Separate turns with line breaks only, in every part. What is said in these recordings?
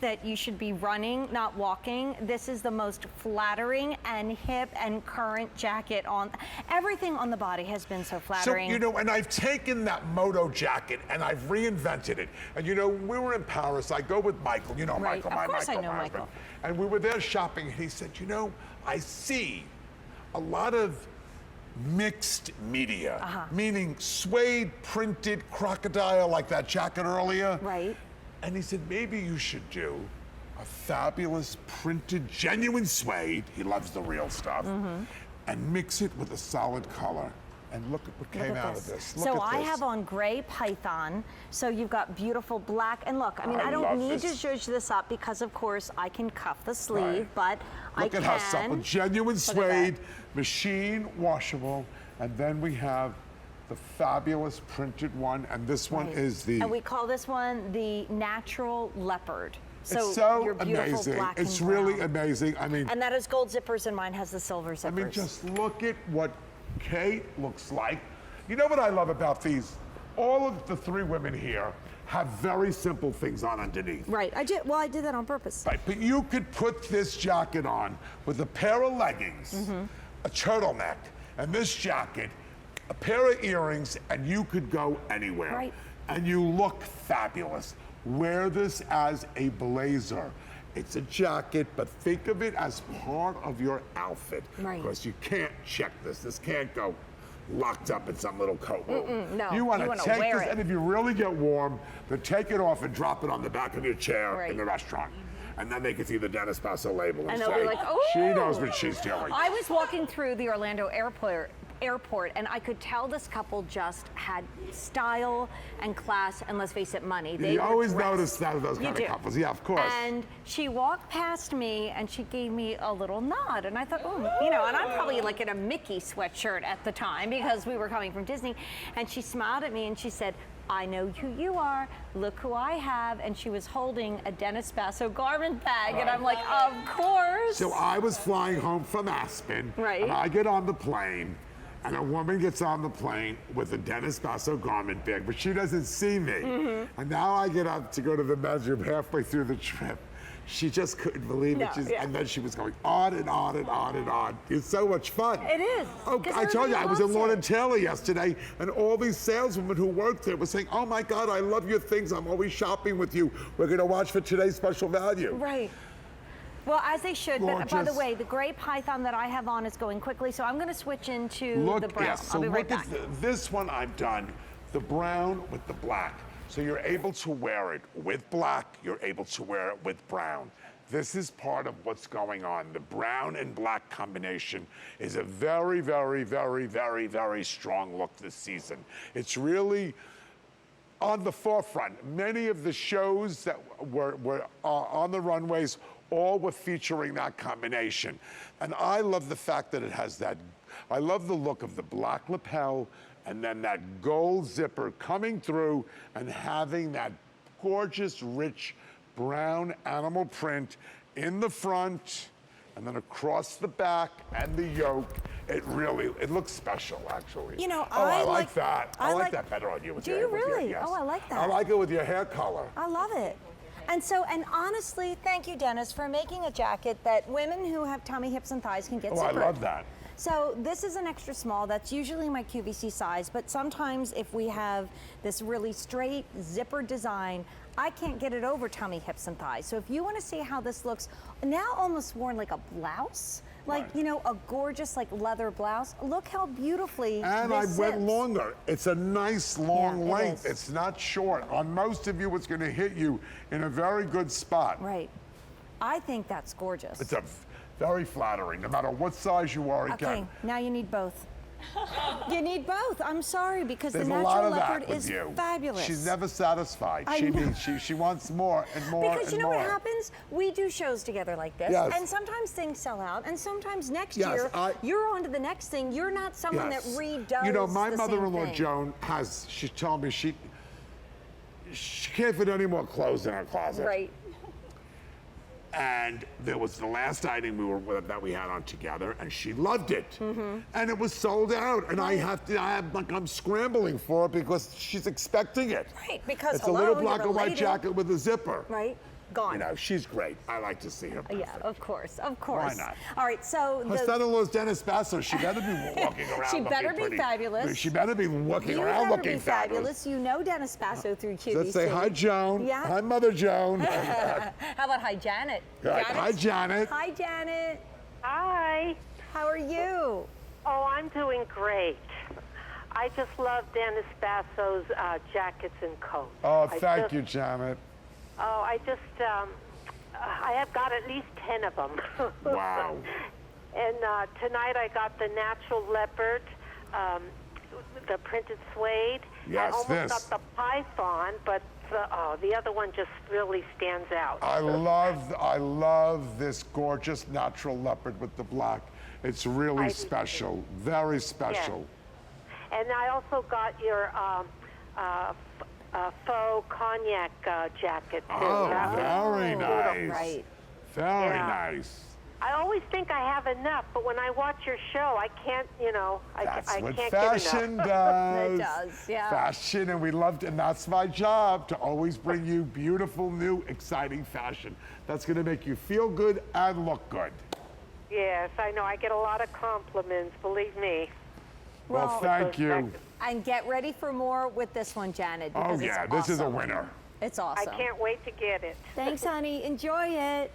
that you should be running, not walking. This is the most flattering and hip and current jacket on. Everything on the body has been so flattering.
So, you know, and I've taken that Moto jacket and I've reinvented it. And you know, we were in Paris. I go with Michael. You know
Right.
Michael,
Of course I know
my
Michael.
husband. And we were there shopping, and he said, you know, I see a lot of mixed media, meaning suede printed crocodile like that jacket earlier.
Right.
And he said, maybe you should do a fabulous printed genuine suede, he loves the real stuff, and mix it with a solid color. And look at what came out of this. Look
So
at
I
this.
have on gray python. So you've got beautiful black. And look, I mean, I don't need to zhuzh this up because, of course, I can cuff the sleeve, but I can.
Look at how supple. Genuine suede, machine washable. And then we have the fabulous printed one. And this one is the...
And we call this one the natural leopard. So,
it's so
your beautiful
amazing.
black
It's
and
really
brown.
amazing. I mean...
And that is gold zippers, and mine has the silver zippers.
I mean, just look at what Kate looks like. You know what I love about these? All of the three women here have very simple things on underneath.
Right, I did. Well, I did that on purpose.
Right, but you could put this jacket on with a pair of leggings, a turtleneck, and this jacket, a pair of earrings, and you could go anywhere.
Right.
And you look fabulous. Wear this as a blazer. It's a jacket, but think of it as part of your outfit.
Right.
Because you can't check this. This can't go locked up in some little coat room.
no,
You want
you
to
wanna
take
wear
this,
it.
and if you really get warm, then take it off and drop it on the back of your chair in the restaurant. And then they can see the Dennis Basso label and
they'll
say,
be like, oh!
she knows what she's doing.
I was walking through the Orlando airport, and I could tell this couple just had style and class, and let's face it, money. They
You
were
always
dressed.
notice that of those
You
kind
do.
of couples. Yeah, of course.
And she walked past me, and she gave me a little nod, and I thought, oh, you know, and I'm probably like in a Mickey sweatshirt at the time because we were coming from Disney, and she smiled at me and she said, I know who you are, look who I have, and she was holding a Dennis Basso garment bag, and I'm like, of course.
So I was flying home from Aspen, and I get on the plane, and a woman gets on the plane with a Dennis Basso garment bag, but she doesn't see me. And now I get up to go to the men's room halfway through the trip. She just couldn't believe it. And then she was going on and on and on and on. It's so much fun.
It is.
Oh, I told you, I was in Lord & Taylor yesterday, and all these saleswomen who worked there were saying, oh my God, I love your things. I'm always shopping with you. We're going to watch for today's special value.
Right. Well, as they should. But by the
Gorgeous.
way, the gray python that I have on is going quickly, so I'm going to switch into the brown.
Yes, so
I'll be right
look
back.
at this one I've done, the brown with the black. So you're able to wear it with black, you're able to wear it with brown. This is part of what's going on. The brown and black combination is a very, very, very, very, very strong look this season. It's really on the forefront. Many of the shows that were on the runways all were featuring that combination. And I love the fact that it has that, I love the look of the black lapel and then that gold zipper coming through and having that gorgeous, rich, brown animal print in the front and then across the back and the yoke. It looks special, actually.
You know,
I like that. I like that better on you.
Do you really? Yes. Oh, I like that.
I like it with your hair color.
I love it. And so, and honestly, thank you, Dennis, for making a jacket that women who have tummy, hips, and thighs can get zippered.
I love that.
So this is an extra small. That's usually my QVC size, but sometimes if we have this really straight zipper design, I can't get it over tummy, hips, and thighs. So if you want to see how this looks, now almost worn like a blouse, like, you know, a gorgeous like leather blouse. Look how beautifully
And
this
I went
sits.
longer. It's a nice long
Yeah,
length.
is.
It's not short. On most of you, it's going to hit you in a very good spot.
Right. I think that's gorgeous.
It's very flattering, no matter what size you are.
Okay, now you need both. You need both. I'm sorry, because
There's
the
a lot
natural
of
leopard
that with
is
you.
fabulous.
She's never satisfied.
I
She
know.
needs, she wants more and more
Because you
and
know
more.
what happens? We do shows together like this,
Yes.
and sometimes things sell out, and sometimes next
Yes,
year you're on to the next thing. You're not someone that redoes.
You know, my
the same
mother-in-law
thing.
Joan she told me she can't fit any more clothes in her closet.
Right.
And there was the last item that we had on together, and she loved it. And it was sold out, and I'm scrambling for it because she's expecting it.
Right, because
it's a little black
you're
and white
related.
jacket with a zipper.
Right. Gone.
You know, she's great. I like to see her.
Yeah, of course, of course.
Why not?
All right, so
Her son-in-law's Dennis Basso. She better be walking around
she
looking
better be
pretty.
fabulous.
She better be walking
You
around
better
looking
be fabulous. You know Dennis Basso through QVC.
Let's say hi, Joan.
Yeah.
Hi, Mother Joan.
How about hi, Janet?
Hi, Janet.
Hi, Janet.
Hi.
How are you?
Oh, I'm doing great. I just love Dennis Basso's jackets and coats.
Oh, thank you, Janet.
Oh, I have got at least 10 of them.
Wow.
And tonight I got the natural leopard, the printed suede.
Yes,
I almost
this.
got the python, but the other one just really stands out.
I love this gorgeous natural leopard with the black. It's really special, very special.
Yeah. And I also got your faux cognac jacket too.
Oh,
That was
very nice.
Right.
Very
Yeah.
nice.
I always think I have enough, but when I watch your show, I can't,
That's
I
what
can't
fashion
get enough.
does.
It does, yeah.
Fashion, and we loved, and that's my job, to always bring you beautiful, new, exciting fashion. That's gonna make you feel good and look good.
Yes, I know. I get a lot of compliments, believe me.
Well,
Well,
thank you.
And get ready for more with this one, Janet.
Oh
because it's
yeah, this is a
awesome.
winner.
It's
I
awesome.
can't wait to get it.
Thanks, honey. Enjoy it.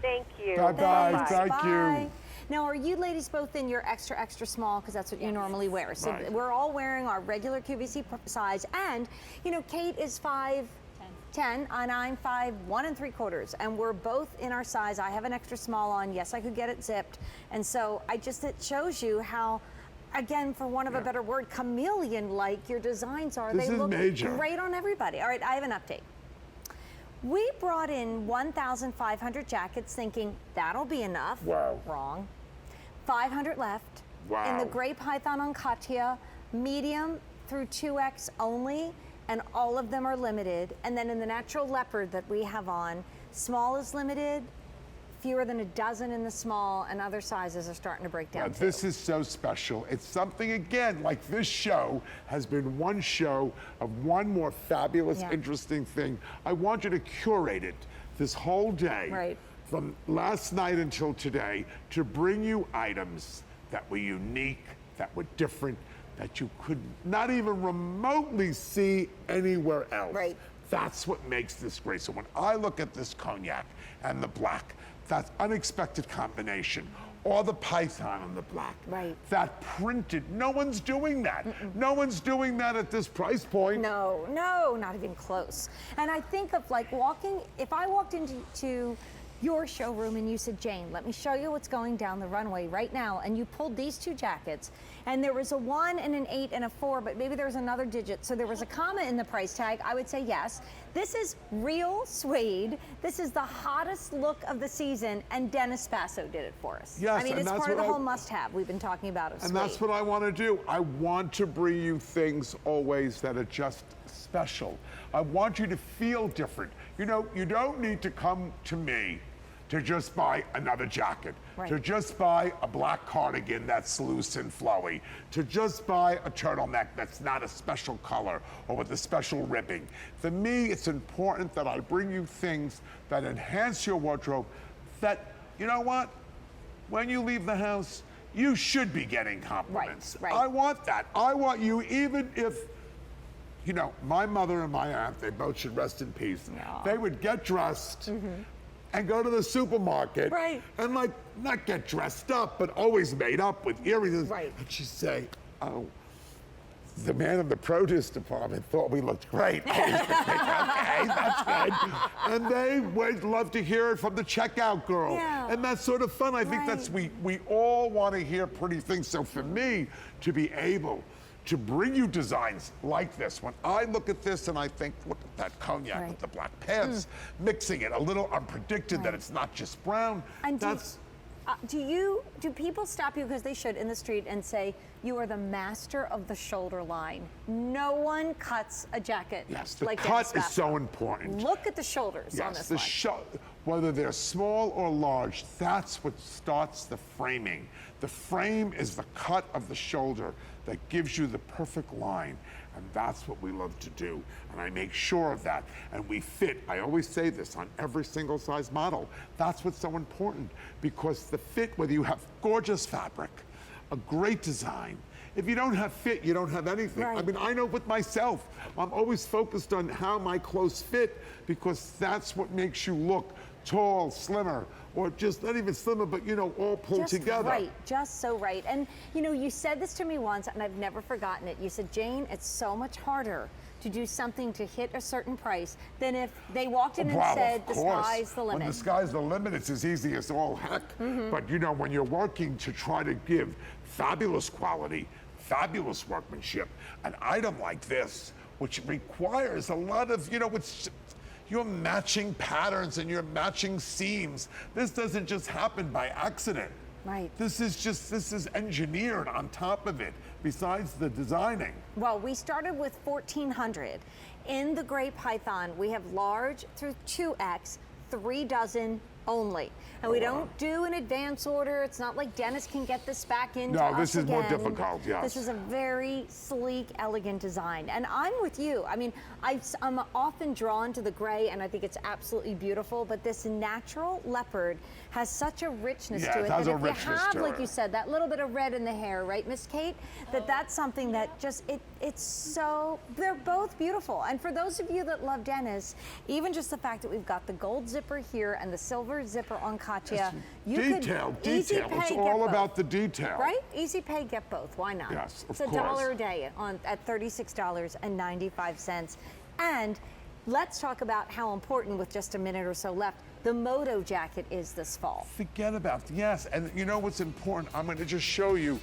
Thank you.
Bye-bye.
Thanks.
Thank you.
Bye. Now, are you ladies both in your extra, extra small? Because that's what you normally wear. So
Right.
we're all wearing our regular QVC size. And, you know, Kate is 5'10", and I'm 5'1 3/4", and we're both in our size. I have an extra small on. Yes, I could get it zipped. And so it shows you how, again, for want of a better word, chameleon-like your designs are.
This
they
is
look
major.
great on everybody. All right, I have an update. We brought in 1,500 jackets thinking that'll be enough.
Wow.
Wrong. 500 left.
Wow.
In the gray python on Katya, medium through 2X only, and all of them are limited. And then in the natural leopard that we have on, small is limited, fewer than a dozen in the small, and other sizes are starting to break down too.
This is so special. It's something, again, like this show has been one show of one more fabulous,
Yeah.
interesting thing. I want you to curate it this whole day,
Right.
from last night until today, to bring you items that were unique, that were different, that you could not even remotely see anywhere else.
Right.
That's what makes this great. So when I look at this cognac and the black, that unexpected combination, or the python and the black,
Right.
that printed, no one's doing that. No one's doing that at this price point.
No, not even close. And I think of like if I walked into your showroom and you said, Jane, let me show you what's going down the runway right now, and you pulled these two jackets, and there was a 1 and an 8 and a 4, but maybe there was another digit, so there was a comma in the price tag, I would say yes. This is real suede. This is the hottest look of the season, and Dennis Basso did it for us.
Yes,
I mean,
and
it's
that's
part of the
what
whole must-have we've been talking about of
And
suede.
that's what I want to do. I want to bring you things always that are just special. I want you to feel different. You know, you don't need to come to me to just buy another jacket,
Right.
to just buy a black cardigan that's loose and flowy, to just buy a turtleneck that's not a special color or with a special ribbing. For me, it's important that I bring you things that enhance your wardrobe, that, you know what? When you leave the house, you should be getting compliments.
Right.
I want that. I want you, even if, you know, my mother and my aunt, they both should rest in peace.
Aw.
They would get dressed and go to the supermarket
Right.
and, like, not get dressed up, but always made up with earrings.
Right.
And she'd say, oh, the man in the produce department thought we looked great. I was thinking, okay, that's good. And they would love to hear it from the checkout girl.
Yeah.
And that's sort of fun. I think that's, we all want to hear pretty things. So for me to be able to bring you designs like this, when I look at this and I think, look at that cognac
Right.
with the black pants, mixing it a little unpredicted, that it's not just brown.
And
That's
do people stop you, because they should, in the street and say, you are the master of the shoulder line? No one cuts a jacket
yes, the
like
cut
Dennis
is
Basso.
so important.
Look at the shoulders on
Yes,
this
the
one.
whether they're small or large, that's what starts the framing. The frame is the cut of the shoulder that gives you the perfect line. And that's what we love to do. And I make sure of that. And we fit, I always say this, on every single size model. That's what's so important, because the fit, whether you have gorgeous fabric, a great design, if you don't have fit, you don't have anything.
Right.
I mean, I know with myself, I'm always focused on how my clothes fit, because that's what makes you look tall, slimmer, or just not even slimmer, but you know, all pulled
Just
together.
right, just so right. And you know, you said this to me once, and I've never forgotten it. You said, Jane, it's so much harder to do something to hit a certain price than if they walked in and
Well,
said,
of
the
course.
sky's the limit.
When the sky's the limit, it's as easy as all heck. But you know, when you're working to try to give fabulous quality, fabulous workmanship, an item like this, which requires a lot of, you know, you're matching patterns and you're matching seams. This doesn't just happen by accident.
Right.
This is engineered on top of it, besides the designing.
Well, we started with 1,400. In the gray python, we have large through 2X, 3 dozen only. And we don't do an advance order. It's not like Dennis can get this back into
No,
us
this is more
again.
difficult, yes.
This is a very sleek, elegant design. And I'm with you. I mean, I'm often drawn to the gray, and I think it's absolutely beautiful, but this natural leopard has such a richness
Yeah,
to
it
it
has
that
a
if you
richness
have,
to
like
it.
you said, that little bit of red in the hair, right, Miss Kate? That's something that just, it's so, they're both beautiful. And for those of you that love Dennis, even just the fact that we've got the gold zipper here and the silver zipper on Katya, you
Detail.
could easy pay,
It's
get
all
both.
about the detail.
Right? Easy pay, get both. Why not?
Yes, of
it's
course.
$1 a day at $36.95. And let's talk about how important, with just a minute or so left, the Moto jacket is this fall.
Forget about, yes, and you know what's important? I'm gonna just show you.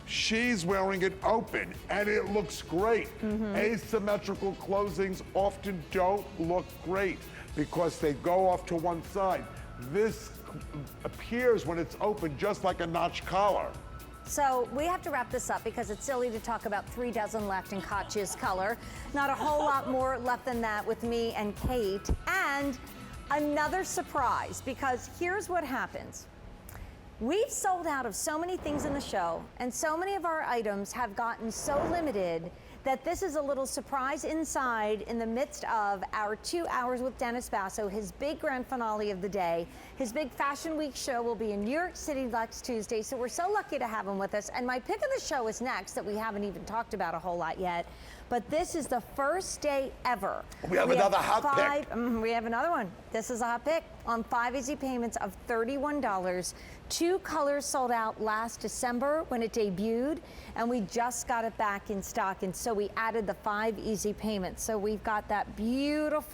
She's wearing it open, and it looks great. Asymmetrical closings often don't look great because they go off to one side. This appears when it's open just like a notch collar.
So we have to wrap this up because it's silly to talk about 3 dozen left in Katya's color. Not a whole lot more left than that with me and Kate. And another surprise, because here's what happens. We've sold out of so many things in the show, and so many of our items have gotten so limited that this is a little surprise inside in the midst of our 2 hours with Dennis Basso, his big grand finale of the day. His big Fashion Week show will be in New York City next Tuesday, so we're so lucky to have him with us. And my pick of the show is next, that we haven't even talked about a whole lot yet. But this is the first day ever.
We have another hot pick.
We have another one. This is a hot pick on 5 easy payments of $31. 2 colors sold out last December when it debuted, and we just got it back in stock. And so we added the 5 easy payments. So we've got that beautiful